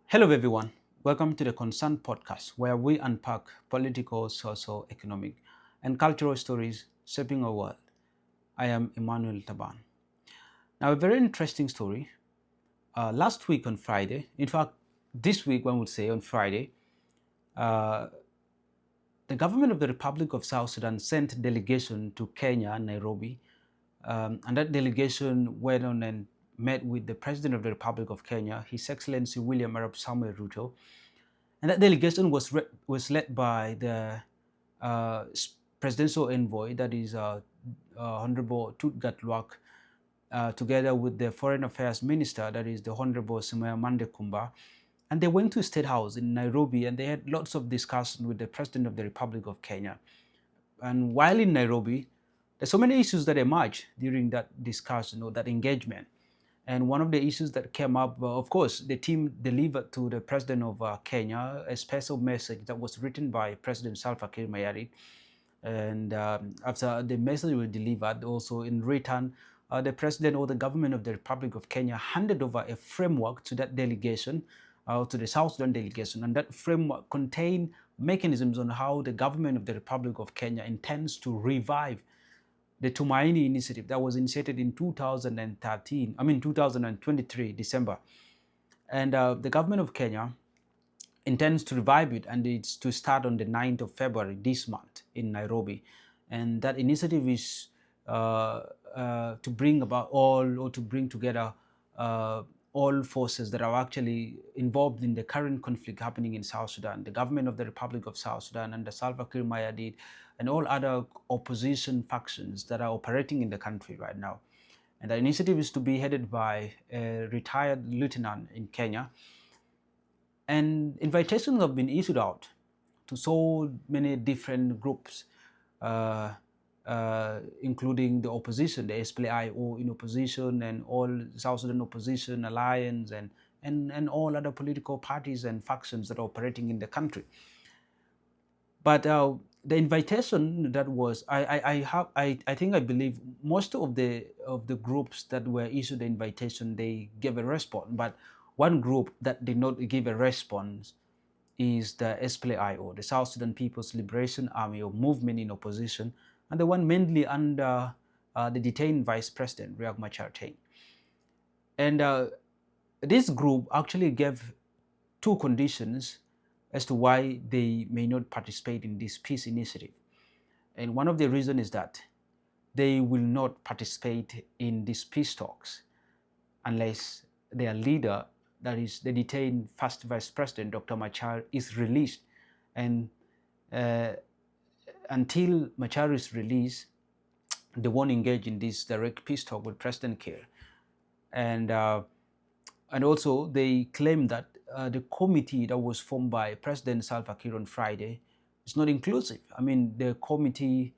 Hello, everyone. Welcome to the Concern Podcast, where we unpack political, social, economic, and cultural stories shaping our world. I am Emmanuel Taban. Now, a very interesting story. Last week on Friday, in fact, this week, one would say on Friday, uh, the government of the Republic of South Sudan sent a delegation to Kenya, Nairobi, and that delegation went on and met with the President of the Republic of Kenya, His Excellency William Arap Samuel Ruto. And that delegation was led by the uh, presidential envoy, that is Honorable Tutgat Luak, together with the Foreign Affairs Minister, that is the Honorable Sumaya Mandekumba. And they went to State House in Nairobi and they had lots of discussion with the President of the Republic of Kenya. And while in Nairobi, there's so many issues that emerged during that discussion or that engagement. And one of the issues that came up, of course, the team delivered to the President of Kenya a special message that was written by President Salva Kiir Mayardit. And after the message was delivered, also in return, the President or the government of the Republic of Kenya handed over a framework to that delegation, to the South Sudan delegation. And that framework contained mechanisms on how the government of the Republic of Kenya intends to revive the Tumaini initiative that was initiated in 2023, December. And the government of Kenya intends to revive it, and it's to start on the 9th of February this month in Nairobi. And that initiative is to bring about to bring together all forces that are actually involved in the current conflict happening in South Sudan, the government of the Republic of South Sudan and the Salva Kiir Mayardit, and all other opposition factions that are operating in the country right now. And the initiative is to be headed by a retired lieutenant in Kenya. And invitations have been issued out to so many different groups, including the opposition, the SPLM in opposition, and all South Sudan opposition alliance, and all other political parties and factions that are operating in the country. But the invitation that was, I believe most of the groups that were issued the invitation, they gave a response. But one group that did not give a response is the SPLIO, the South Sudan People's Liberation Army, or movement in opposition, and the one mainly under the detained Vice President Riek Machar. And this group actually gave two conditions as to why they may not participate in this peace initiative. And one of the reasons is that they will not participate in these peace talks unless their leader, that is the detained first Vice President, Dr. Machar, is released. And until Machar is released, they won't engage in this direct peace talk with President Kiir. And also they claim that the committee that was formed by President Salva Kiir on Friday is not inclusive. I mean, the committee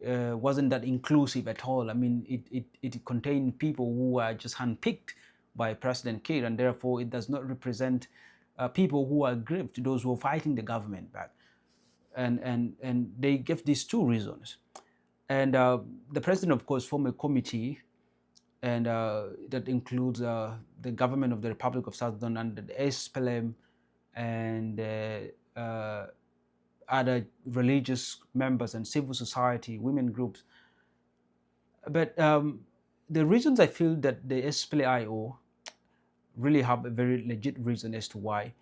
wasn't that inclusive at all. I mean, it contained people who were just handpicked by President Kiir, and therefore it does not represent people who are aggrieved, those who are fighting the government back. And they gave these two reasons. And the president, of course, formed a committee, and that includes the government of the Republic of South Sudan and the SPLM and other religious members and civil society, women groups. But the reasons I feel that the SPLIO really have a very legit reason as to why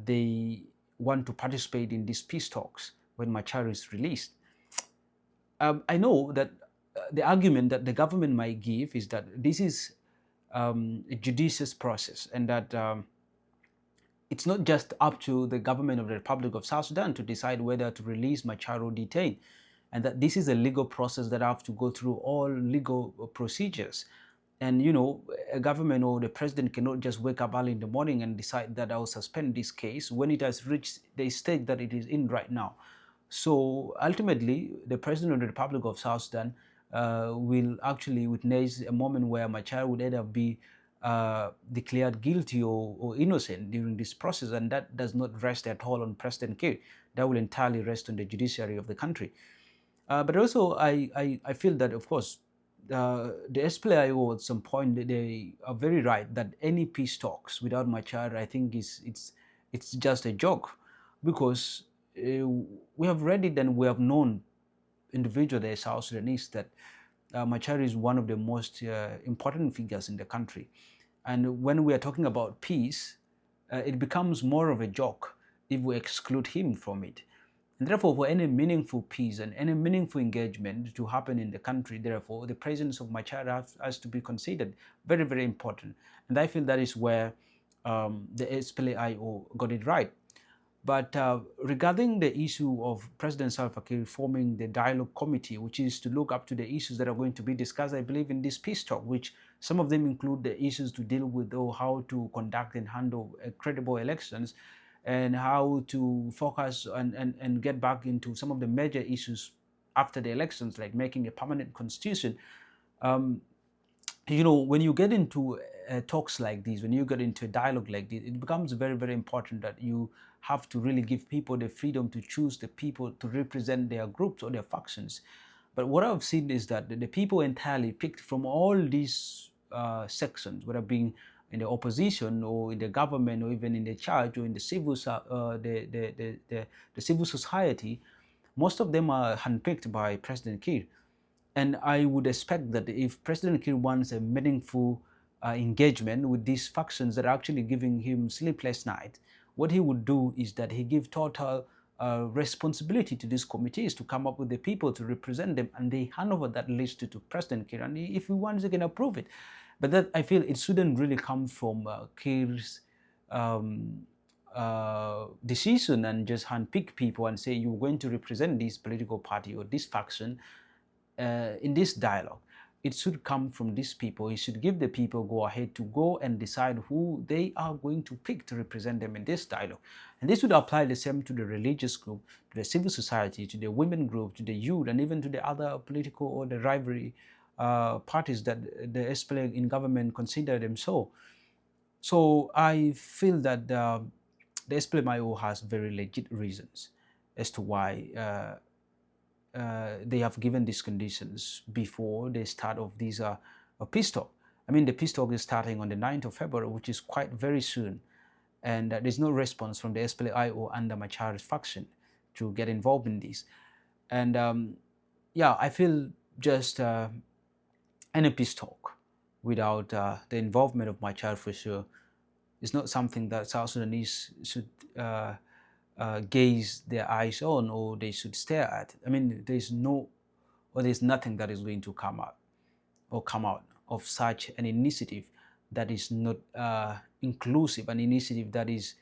they want to participate in these peace talks when Machar is released. I know that the argument that the government might give is that this is a judicious process, and that it's not just up to the government of the Republic of South Sudan to decide whether to release Machar or detain, and that this is a legal process that have to go through all legal procedures. And a government or the president cannot just wake up early in the morning and decide that I'll suspend this case when it has reached the stage that it is in right now. So ultimately, the president of the Republic of South Sudan will actually witness a moment where Machar would either be declared guilty or innocent during this process, and that does not rest at all on President Kiir. That will entirely rest on the judiciary of the country. But also, I feel that, of course, the SPLIO at some point they are very right that any peace talks without Machar, I think it's just a joke, because we have read it and we have known individually as South Sudanese that Machar is one of the most important figures in the country. And when we are talking about peace, it becomes more of a joke if we exclude him from it. And therefore, for any meaningful peace and any meaningful engagement to happen in the country, therefore, the presence of Machar has to be considered very, very important. And I feel that is where the SPLIO got it right. But regarding the issue of President Salva Kiir forming the dialogue committee, which is to look up to the issues that are going to be discussed, I believe, in this peace talk, which some of them include the issues to deal with, or how to conduct and handle credible elections, and how to focus and get back into some of the major issues after the elections, like making a permanent constitution. When you get into talks like these, when you get into a dialogue like this, it becomes very, very important that you have to really give people the freedom to choose the people to represent their groups or their factions. But what I've seen is that the people entirely picked from all these sections, whether being in the opposition or in the government or even in the church or in the civil the civil society, most of them are handpicked by President Kiir. And I would expect that if President Kiir wants a meaningful engagement with these factions that are actually giving him sleepless nights, what he would do is that he give total responsibility to these committees to come up with the people to represent them, and they hand over that list to President Kiir, and if he wants, he can approve it. But that, I feel, it shouldn't really come from Kiir's decision and just handpick people and say you're going to represent this political party or this faction in this dialogue. It should come from these people. He should give the people go ahead to go and decide who they are going to pick to represent them in this dialogue. And this would apply the same to the religious group, to the civil society, to the women group, to the youth, and even to the other political or the rivalry parties that the SPLM in government consider them so. So I feel that the SPLM-IO has very legit reasons as to why they have given these conditions before the start of these peace talk. I mean, the peace talk is starting on the 9th of February, which is quite very soon. And there's no response from the SPLIO and the Machar's faction to get involved in this. And yeah, I feel just any peace talk without the involvement of Machar, for sure, is not something that South Sudanese should gaze their eyes on, or they should stare at. I mean, there's nothing that is going to come out of such an initiative that is not inclusive, an initiative that is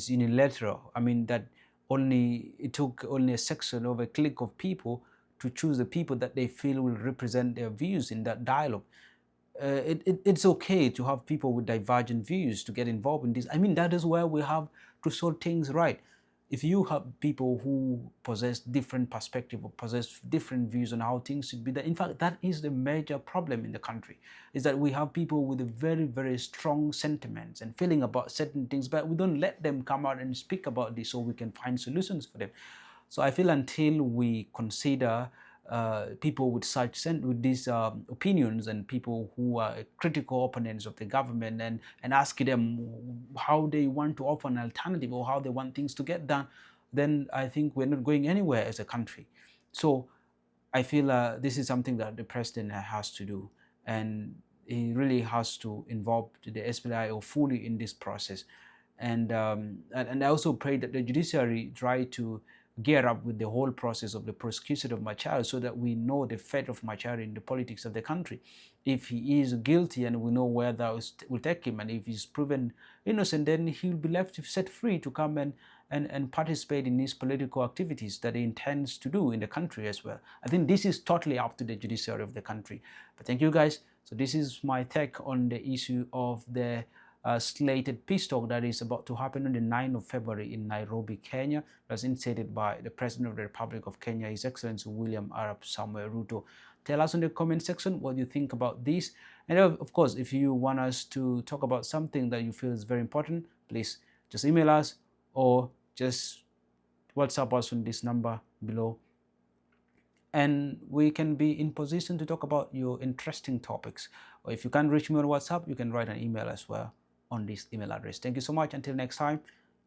unilateral. I mean, that it took only a section of a clique of people to choose the people that they feel will represent their views in that dialogue. It's okay to have people with divergent views to get involved in this. I mean, that is where we have to sort things right. If you have people who possess different perspective or possess different views on how things should be done, in fact, that is the major problem in the country, is that we have people with very, very strong sentiments and feeling about certain things, but we don't let them come out and speak about this so we can find solutions for them. So I feel until we consider people with these opinions, and people who are critical opponents of the government, and ask them how they want to offer an alternative or how they want things to get done, then I think we're not going anywhere as a country. So I feel this is something that the president has to do, and he really has to involve the SPLIO fully in this process. And I also pray that the judiciary try to gear up with the whole process of the prosecution of Machar, so that we know the fate of Machar in the politics of the country. If he is guilty, and we know where that will take him, and if he's proven innocent, then he'll be left set free to come and participate in his political activities that he intends to do in the country as well. I think this is totally up to the judiciary of the country. But thank you, guys. So this is my take on the issue of the slated peace talk that is about to happen on the 9th of February in Nairobi, Kenya, as initiated by the President of the Republic of Kenya, His Excellency William Arap Samoei Ruto. Tell us in the comment section what you think about this. And of course, if you want us to talk about something that you feel is very important, please just email us or just WhatsApp us on this number below. and we can be in position to talk about your interesting topics. Or if you can't reach me on WhatsApp, you can write an email as well on this email address. Thank you so much. Until next time,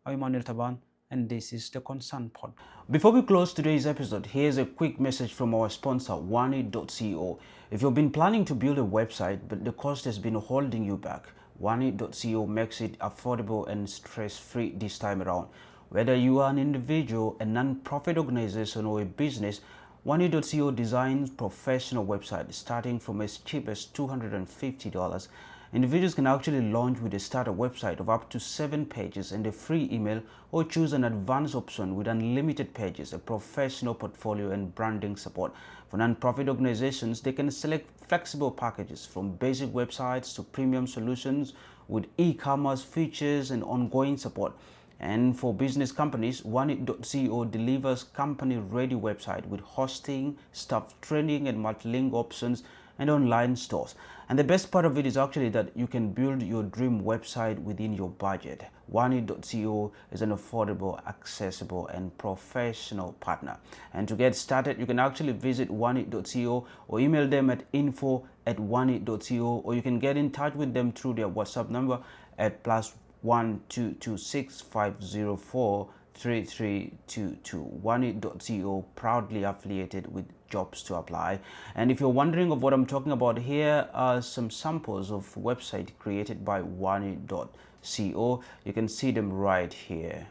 I'm Emmanuel Taban, and this is the Concern Pod. Before we close today's episode, here's a quick message from our sponsor, Wanit.co. If you've been planning to build a website, but the cost has been holding you back, Wanit.co makes it affordable and stress-free this time around. Whether you are an individual, a non-profit organization, or a business, Wanit.co designs professional websites starting from as cheap as $250. Individuals can actually launch with a starter website of up to 7 pages and a free email, or choose an advanced option with unlimited pages, a professional portfolio, and branding support. For non-profit organizations, they can select flexible packages from basic websites to premium solutions with e-commerce features and ongoing support. And for business companies, Wanit.co delivers company-ready website with hosting, staff training, and multi-link options and online stores. And the best part of it is actually that you can build your dream website within your budget. Wanit.co is an affordable, accessible, and professional partner. And to get started, you can actually visit Wanit.co or email them at info@wanit.co, or you can get in touch with them through their WhatsApp number at +1 226 504 3322. Wanit.co, proudly affiliated with Jobs to Apply. And if you're wondering of what I'm talking about, here are some samples of website created by Wanit.co. You can see them right here.